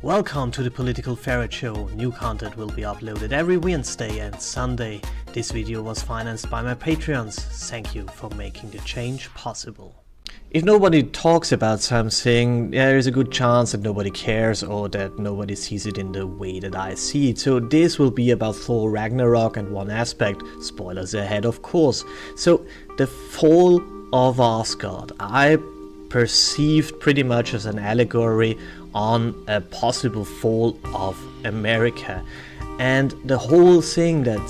Welcome to the Political Ferret Show. New content will be uploaded every Wednesday and Sunday. This video was financed by my Patreons. Thank you for making the change possible. If nobody talks about something, there is a good chance that nobody cares or that nobody sees it in the way that I see it. So this will be about Thor Ragnarok and one aspect. Spoilers ahead, of course. So the fall of Asgard, I perceived pretty much as an allegory on a possible fall of America. And the whole thing that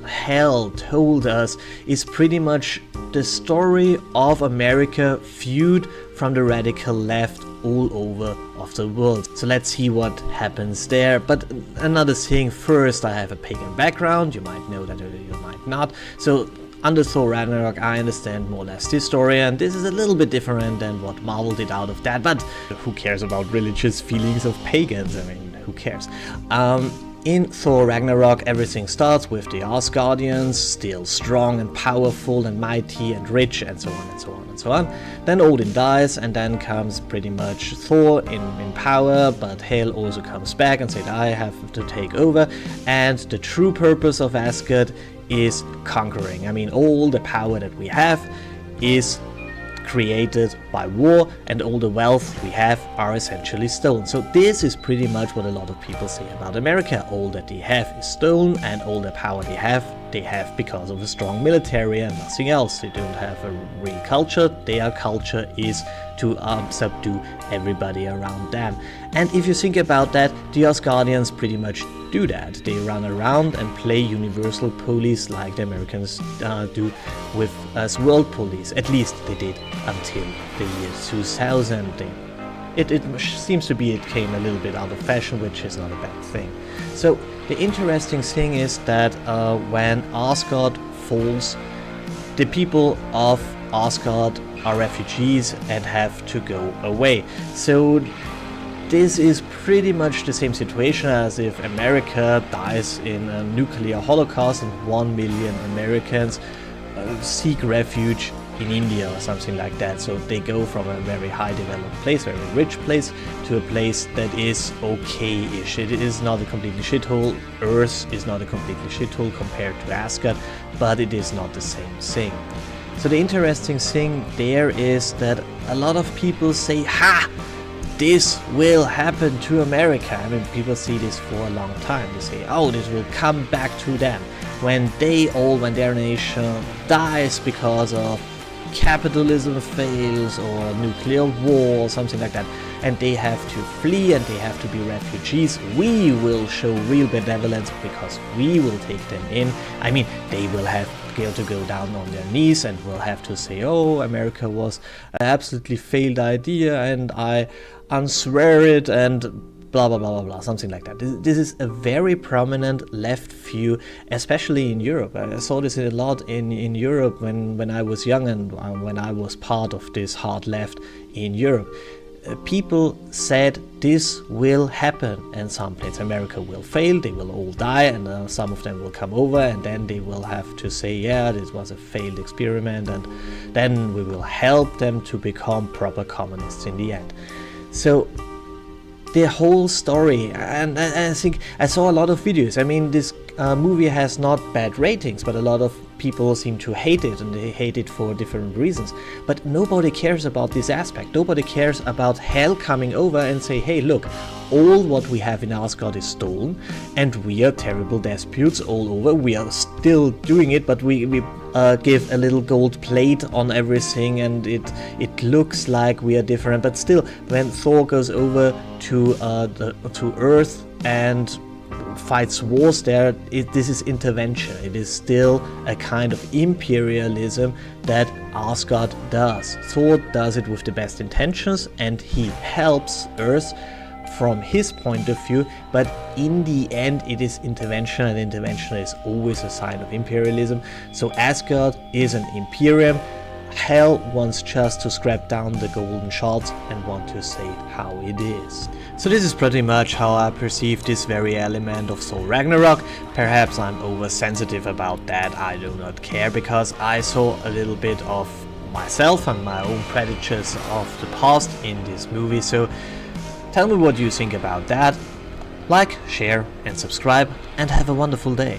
Hell told us is pretty much the story of America viewed from the radical left all over of the world. So let's see what happens there. But another thing first, I have a pagan background, you might know that or you might not. So under Thor Ragnarok, I understand more or less this story, and this is a little bit different than what Marvel did out of that, but who cares about religious feelings of pagans? I mean, who cares? In Thor Ragnarok, everything starts with the Asgardians, still strong and powerful and mighty and rich and so on and so on and so on. Then Odin dies, and then comes pretty much Thor in power, but Hel also comes back and said, I have to take over, and the true purpose of Asgard is conquering. I mean, all the power that we have is created by war, and all the wealth we have are essentially stolen. So this is pretty much what a lot of people say about America. All that they have is stolen, and all the power they have because of a strong military and nothing else. They don't have a real culture. Their culture is to subdue everybody around them. And if you think about that, the Asgardians pretty much do that. They run around and play universal police like the Americans do with us world police. At least they did until the year 2000. It seems to be it came a little bit out of fashion, which is not a bad thing. So the interesting thing is that when Asgard falls, the people of Asgard are refugees and have to go away. So this is pretty much the same situation as if America dies in a nuclear holocaust and 1 million Americans seek refuge in India or something like that. So they go from a very high developed place, very rich place, to a place that is okay-ish. It is not a completely shithole. Earth is not a completely shithole compared to Asgard, but it is not the same thing. So the interesting thing there is that a lot of people say, ha! This will happen to America. I mean, people see this for a long time. They say, oh, this will come back to them when their nation dies because of capitalism fails or nuclear war or something like that, and they have to flee and they have to be refugees. We will show real benevolence because we will take them in. I mean, they will have to go down on their knees and will have to say, oh, America was an absolutely failed idea and I unswear it and blah blah blah blah blah, something like that. This is a very prominent left view, especially in Europe. I saw this a lot in Europe when I was young and when I was part of this hard left in Europe. People said this will happen, and some places America will fail, they will all die, and some of them will come over, and then they will have to say, yeah, this was a failed experiment, and then we will help them to become proper communists in the end. So the whole story, and I think I saw a lot of videos. I mean, this movie has not bad ratings, but a lot of people seem to hate it, and they hate it for different reasons. But nobody cares about this aspect. Nobody cares about Hel coming over and say, hey, look, all what we have in Asgard is stolen, and we are terrible despots all over. We are still doing it, but we give a little gold plate on everything, and it looks like we are different. But still, when Thor goes over to Earth and fights wars there, this is intervention. It is still a kind of imperialism that Asgard does. Thor does it with the best intentions, and he helps Earth from his point of view, but in the end it is intervention, and intervention is always a sign of imperialism. So Asgard is an imperium. Hel wants just to scrap down the golden shards and want to say how it is. So this is pretty much how I perceive this very element of Thor Ragnarok. Perhaps I'm oversensitive about that, I do not care, because I saw a little bit of myself and my own prejudices of the past in this movie. So Tell me what you think about that. Like, share and subscribe, and have a wonderful day.